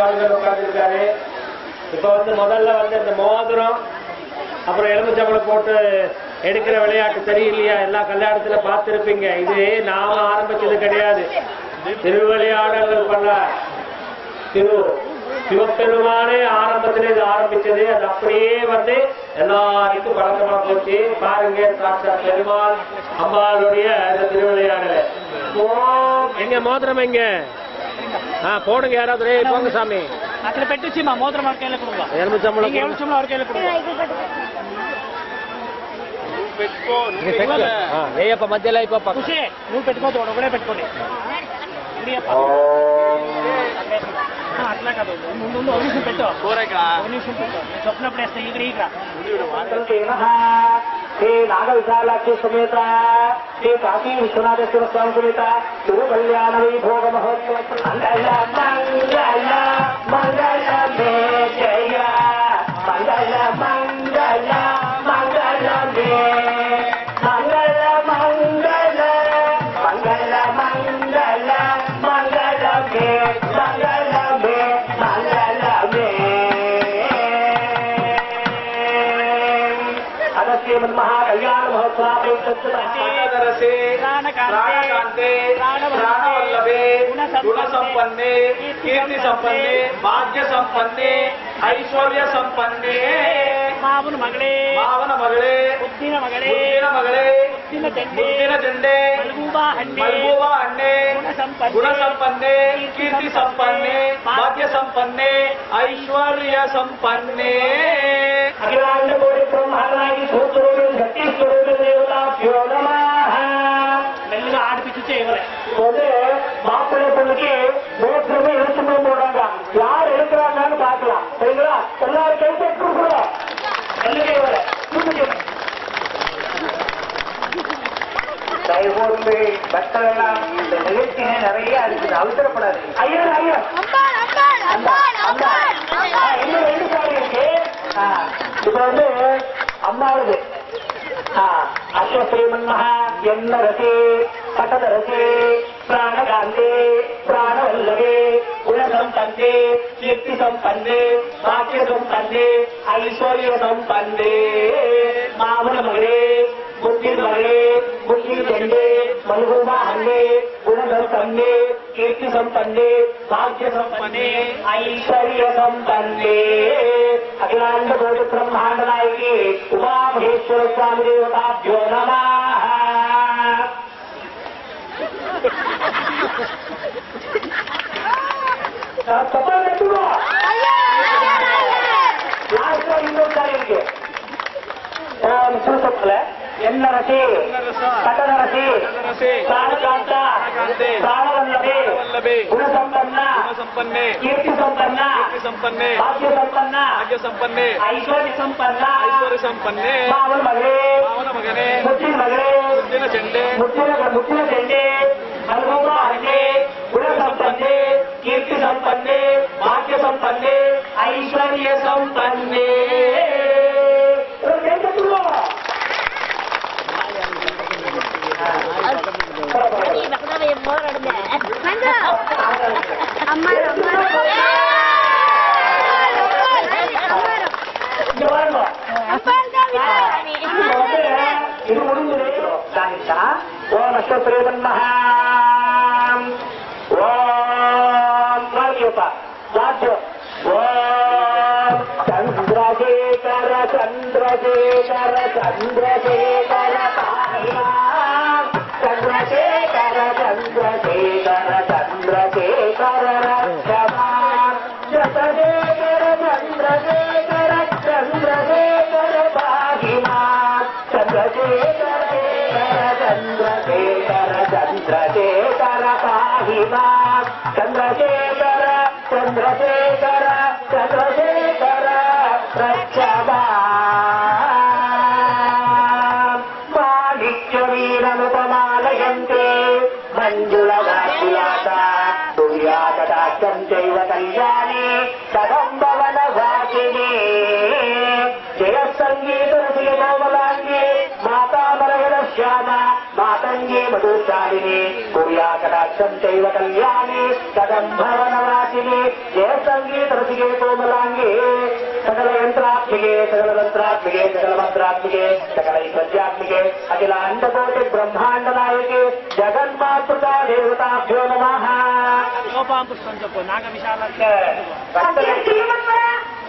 சுவாமிகள் உட்கார்ந்துருக்காரு. இப்ப முதல்ல இந்த மோதிரம் அப்புறம் எலுமிச்சம்பழம் போட்டு எடுக்கிற விளையாட்டு தெரியலையா? எல்லா கல்யாணத்துல பார்த்திருப்பீங்க. இது நாம ஆரம்பிச்சது கிடையாது. திருவிளையாடல்கள் பண்ண சிவபெருமானே ஆரம்பத்திலே இது ஆரம்பிச்சது. அது அப்படியே எல்லாருக்கும் பழக்கமா போச்சு. பாருங்க, சாட்சாத் பெருமாள் அம்பாளுடைய இந்த திருவிளையாடல. எங்க மோதிரம் எங்க போடுங்க, யாராவது போங்க சாமி. அதுல பெட்டுச்சுமா மோதிரம் அவர் கையில கொடுங்க. எலுமிச்சம்பழம் அவர் கையில கொடுங்க. ఏయప్ప మధ్యలో అయిపోప్ప నువ్వు పెట్టుకోవద్దు, ఒకడే పెట్టుకోండి. అట్లా కాదు, ముందు ఒక నిమిషం పెట్టు, ఒక నిమిషం పెట్టు. నేను చెప్పినప్పుడు వేస్తా. ఇక్కడ శ్రీ నాగ విశాలాక్షి సమేత శ్రీ కాశీ విశ్వనాథేశ్వర స్వామి సమేత తిరు కళ్యాణ వైభోగ మహోత్సవ మంగళ మంగళ మంగళ జయ మంగళ మంగళ మంగళ మంగళ మంగళ మంగళ మంగళ మంగళ महाकल्याण महोत्सवे प्राणवल्लभे गुणसंपन्ने कीर्ति संपन्ने भाग्य संपन्ने ऐश्वर्य संपन्ने मावन मगळे मुद्दिन मगळे मुद्दिन चंडे मलबूबा हन्ने गुण संपन्ने कीर्ति संपन्ने भाग्य संपन्ने ऐश्वर्य संपन्ने अखिलांड कोटि ब्रह्मांडादि सूत्ररूपे शक्ति स्वरूपे देवताभ्यो नमः. மெல்லுங்க ஆடிப்பிச்சு இவரை மாப்பிள்ளை பொண்ணுக்கு மோத்திரமே இழுத்துட்டு போடுறாங்க. யார் எடுக்கிறாங்கன்னு பார்க்கலாம். சரிங்களா? எல்லாரும் கை தட்டு கொடுக்குறோம். மெல்லுங்க இவரை கைகூர்ந்து பக்தர் எல்லாம் இந்த நிகழ்ச்சியை நிறைய இருக்குது. அவசரப்படாது. ஐயா ஐயா இன்னும் 2 சாரி இருக்கு. இப்ப அம்மாவுது அஸ்வஸ்ரீமன்மஹா என்ன ரசி பட்டத ரசி பிராணகாந்தே பிராணவல்லவே குணசம்பந்தே கீர்த்தி சம்பந்தே பாக்கிய சம்பந்தே ஐஸ்வர்ய சம்பந்தே மாவன மகளே बुद्धि मगे बुद्धि चंडे मलबूबा हन्ने गुणसंपन्ने कीर्ति संपन्ने भाग्य संपन्ने ऐश्वर्य संपन्ने अखिलांड कोटि ब्रह्मांड नायकी उमा महेश्वर स्वामी देवताभ्यो नमः. என்ன ரசி கட்டண ரசி பிராணகாந்த பிராணவல்லபே குணசம்பன்ன கீர்த்தி சம்பன்ன பாக்ய சம்பன்ன ஐஸ்வர்ய சம்பன்ன மாவன மகனே முத்தின செண்டே மல்பூபா ஹன்னே குணசம்பன்னே கீர்த்தி சம்பன்னே பாக்ய சம்பன்னே ஐஸ்வர்ய சம்பன்னே. இது முடிஞ்சது. ஓம் அஸ்வஸ்ரீமன்மஹா ஓம் வாக்கியப்பா வாக்கியம் ஓம் சந்திரசேகர சந்திரசேகர சந்திரசேகர பாரிமா चंद्रशेखर चंद्रशेखर चंद्रशेखर रक्षमा चंद्रशेखर चंद्रशेखर चंद्रशेखर पाहिमा चंद्रशेखर चंद्रशेखर चंद्रशेखर पाहिमा चंद्रशेखर चंद्रशेखर चंद्रशेखर रक्षमा चैव कल्याणी कदम्बवन वाचिनी जय संगीत कोमलांगी माता मरगण श्यामा मातंगी मधुशालिनी कुर्या कटाक्षं चैव कल्याणी कदम्भवनवासिनी जय संगीत रसिके कोमलांगे सकल यंत्रात्मिके सकल तंत्रात्मिके सकल मंत्रात्मिके सकल ऐश्वर्यात्मिके अखिलांडकोटि ब्रह्मांड नायके जगन्मातृका देवताभ्यो नमः। गोपां पुष्पं जपो नाग विशालाक्ष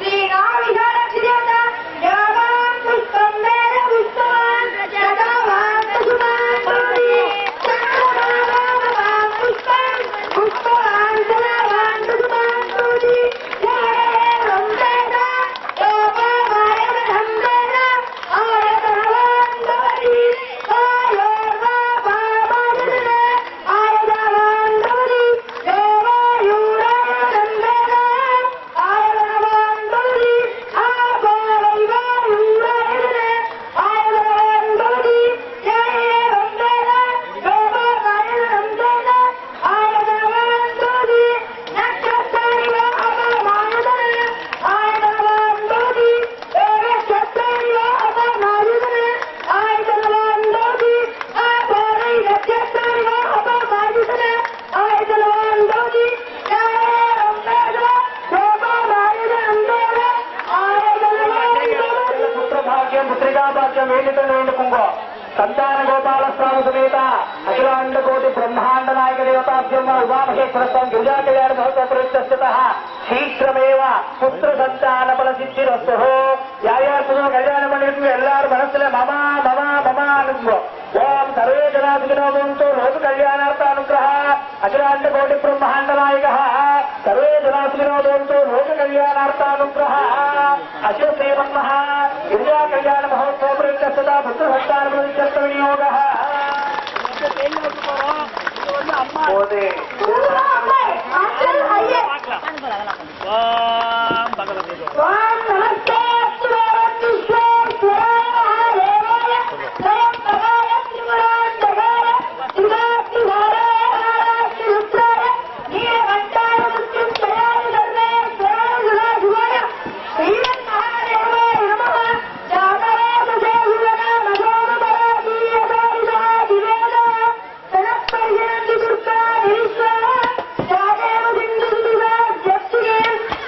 श्री नाग विशालाक्ष देवता जगवान् पुष्पं वेद पुष्पवान् जगवान् पुष्पवान् भवति जगवान् पुष्पं पुष्पवान् जगवान् पुष्पवान् भवति जगवान् वेद योगवायवधं वेद आयतवान् भवति आयोर्वापामादन आयतवान् भवति देवायुरायवधं वेद आयतवान् भवति आपावैवायुरायवधन आयतवान् भवति जयेवं वेद योगवायवधं वेद आयतवान् भवति नक्षत्राणि वा अपमायुधन आयतवान् भवति देवक्षत्राणि वा अपमायुधन आयतवान् भवति आपावै नक्षत्राणि वा अपमायुधन आयतवान् भवति जयेवं वेद योगवायवधं वेद आयतवान् भवति पुत्र भाग्यं पुत्रिका भाग्यं वेणुकुंगो संतान गोपाल स्वामी समेत अखिलांड कोटि ब्रह्मांड नायक देवताभ्यं उमामहेश्वर स्वामी गिरिजा कल्याण महोत्सव प्रयुक्तः शीघ्रमेव पुत्र संतान फल सिद्धिरस्तु। यार कल्याण मंडली एल्लार मनस्सुले मम मम मम अनुग्रह ओम सर्वे जना सुखिनो भवन्तु लोक कल्याणार्थ अनुग्रह अखिलांड कोटि ब्रह्मांड नायक सर्वे जना सुखिनो भवन्तु लोक कल्याणार्थ अनुग्रह अशोक श्रीमन्मः गिरिजा कल्याण महोत्सव प्रयुक्तः पुत्र संतान विनियोगः मोदे ओम भगवते ओम नमस्ते शिवाय महादेवाय स्वयं भगाय त्रिपुरान्तकाय त्रिलोकीधाराय श्रीरुद्राय नीलकण्ठाय मृत्युञ्जयाय सर्वेश्वराय सदाशिवाय श्रीमन्महादेवाय नमः। जातवेदसे शिवनामसोमपराधीयसारिसादिवेद तनःपर्यन्ति दुर्गानि विश्वा जादेव सिन्धुसुधिसाध्यक्षिणे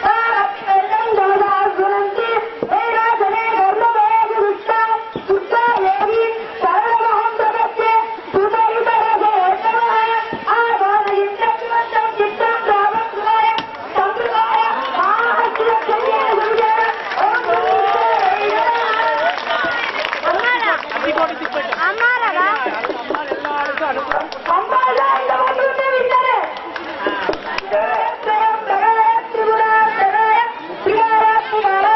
तारक्षर्णं दवदास्वनन्ति वैरासने कर्मभयेषु दुष्टा दुष्टा देवी सर्वमहं प्रपद्ये सुतयुतरसे नमः। आवाहयिन्द्रत्वन्तं चित्तं रामकृताय संवृताय महाहस्तिलक्षणे सुविजय ओम अग्निकोटि तिप्पट अम्मारगा ಎಲ್ಲಾರಿಗೂ ಅನುಗ್ರಹ अम्बाजाय नमोस्तुते विद्यते स्वयं भगवे त्रिपुरान्तकाय श्रीरात्मिकाय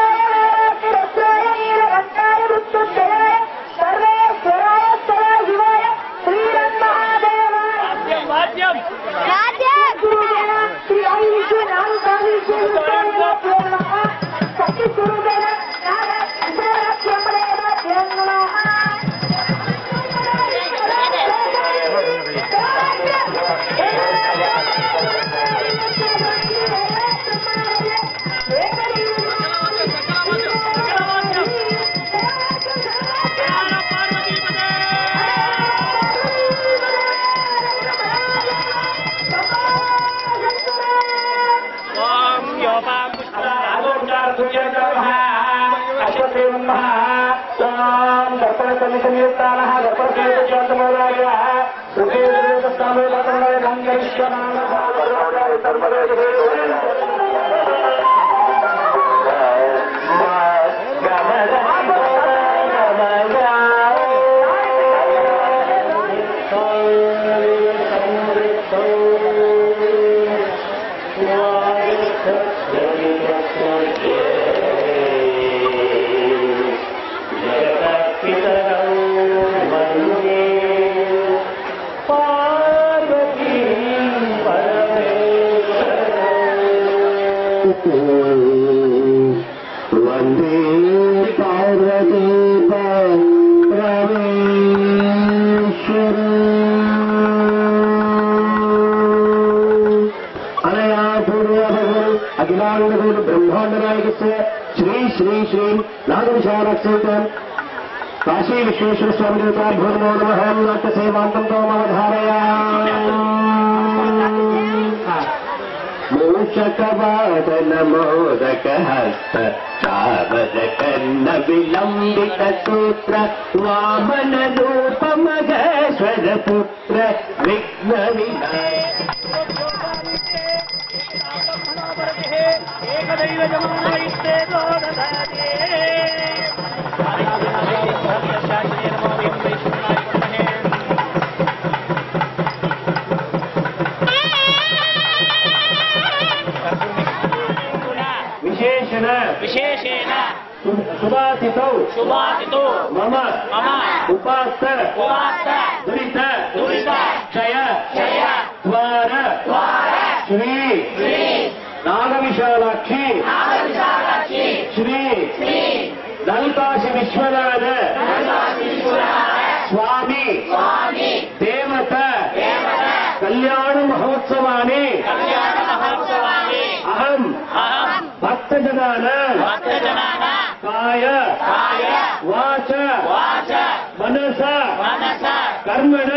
शिरस्त्राय नीलकण्ठाय मृत्युञ्जयाय सर्वेश्वराय सदाशिवाय श्रीरङ्गमहादेवाय वाद्यं गुरुदेव श्री आई विश्वनाथाय नमः। सत्य ओम योपां पुष्पं अश्वत्थेमः तां दर्पणसमितिनियुक्तानः दर्पणसमितिशान्तमोदायः ऋषेन्द्रदेवस्वामिः वंदे पार्वती परमेश्वर अनया पूर्व भगवान अखिलांड ब्रह्मांड नायक श्री श्री श्री नागविशालक्षेत्र काशी विश्वेश्वर स्वामी देवता भूर्मो नमः नाट्य सेवांतं मूषकवादन मोदक हस्त चावद कन्न विलंबित सूत्र वामन रूप महेश्वर पुत्र विघ्न एकदैव जमानयिष्टे दोदधाते विशेषेण शुभातिथौ मम उपास्त दुरित क्षय द्वार श्री नागविशालाक्षी श्री ललिताशि विश्वनाथ स्वामी देवता कल्याण महोत्सवानि अहम भक्तजनानां काय वाच मनसा कर्मण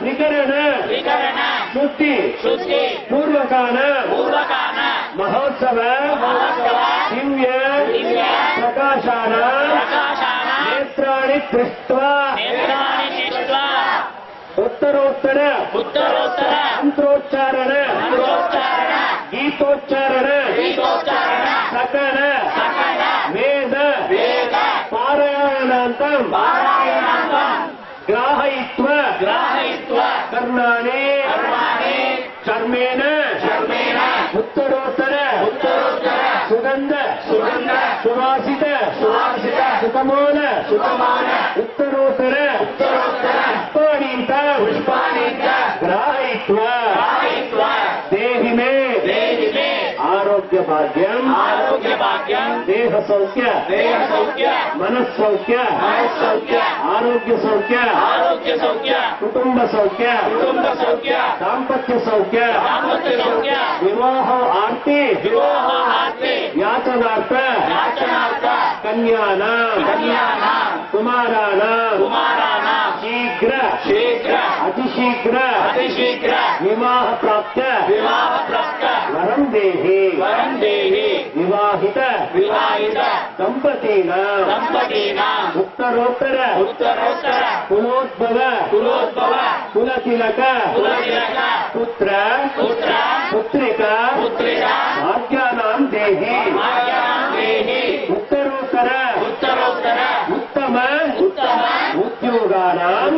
त्रिकरण शुद्धि पूर्वकान महोत्सव दिव्य प्रकाशान नेत्राणि दृष्ट्वा उत्तरोत्तर मंत्रोच्चारण गीतोच्चारण सकल वेद पारायणान्तं ग्राहयित्वा कर्णानि चर्मेण उत्तरोत्तर सुगंध सुवासित सुकमोल उत्तरोत्तर पुष्पाणीता ग्राहयित्वा देहि मे आरोग्य भाग्यम देह सौख्य मनस्सौख्य आरोग्य सौख्य कुटुंब सौख्य दाम्पत्य सौख्य विवाह आर्ति याचनार्थ कन्यानां कुमाराणां शीघ्र अतिशीघ्र विवाह प्राप्त वरं देहि विवाहित दंपतीनां उत्तरोत्तर कुलोद्भव कुलतिलक पुत्र पुत्रिका भाग्यानां देहि उत्तरोत्तर उत्तम उद्योगानां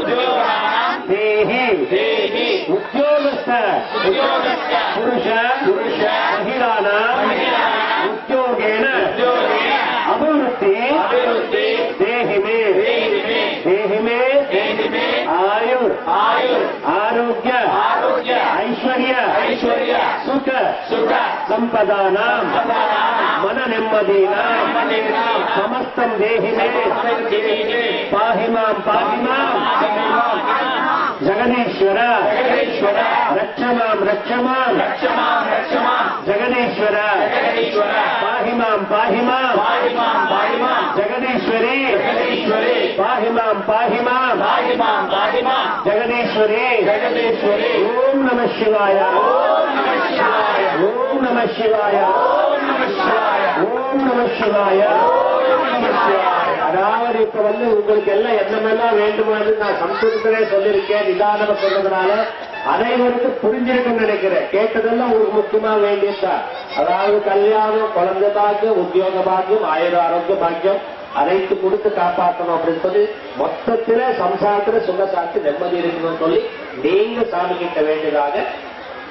देहि उद्योगस्थ पुरुष महिलानां उद्योगेन अभिवृद्धि देहि मे आयुर् आरोग्य ऐश्वर्य सुख संपदानां मन नेम्मदीनां समस्तं देहि मे पाहि मां जगदीश्वर रक्ष मां जगदीश्वर पाहि मां जगदीश्वरी पाहि मां जगदीश्वरी ओम नमः शिवाय ओम नमः शिवाय அதாவது இப்ப உங்களுக்கு எல்லாம் என்னமெல்லாம் வேண்டுமானது நான் சம்ஸ்கிருதத்திலே சொல்லியிருக்கேன். நிதானமா சொன்னதுனால அனைவருக்கும் புரிஞ்சிருக்குன்னு நினைக்கிறேன். கேட்டதெல்லாம் உங்களுக்கு முக்கியமா வேண்டியதுதான். அதாவது கல்யாணம், குழந்தை பாக்கியம், உத்தியோக பாக்கியம், ஆயுர ஆரோக்கிய பாக்கியம் அனைத்து கொடுத்து காப்பாற்றணும் அப்படின்னு சொல்லி மொத்தத்தில சம்சாரத்துல சுக சாட்சி நிம்மதி இருக்கணும்னு சொல்லி நீங்க சாமி கிட்ட வேண்டியதாக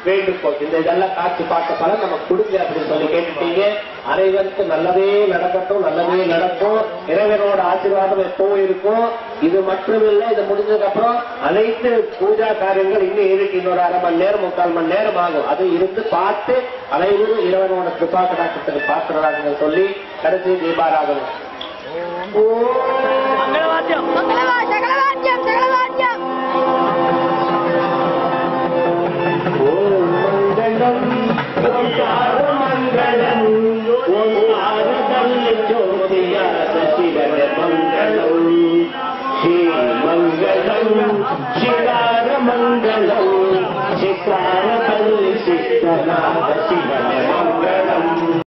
வேண்டுகோள். இந்த இதெல்லாம் காட்சி பார்த்த பலன் நமக்கு கொடுங்க அப்படின்னு சொல்லி கேட்டுட்டீங்க. அனைவருக்கும் நல்லதே நடக்கட்டும், நல்லதே நடக்கும். இறைவனோட ஆசீர்வாதம் எப்பவும் இருக்கும். இது மட்டுமில்லை, இது முடிஞ்சதுக்கு அப்புறம் அனைத்து பூஜா காரியங்கள் இன்னும் இருக்கு. இன்னொரு அரை மணி நேரம் 3/4 மணி நேரம் ஆகும். அது இருந்து பார்த்து அனைவரும் இறைவனோட கிருபா கடாட்சத்துக்கு பாத்திரராக சொல்லி கடைசி தீபாராதனை मंगलम ठीक है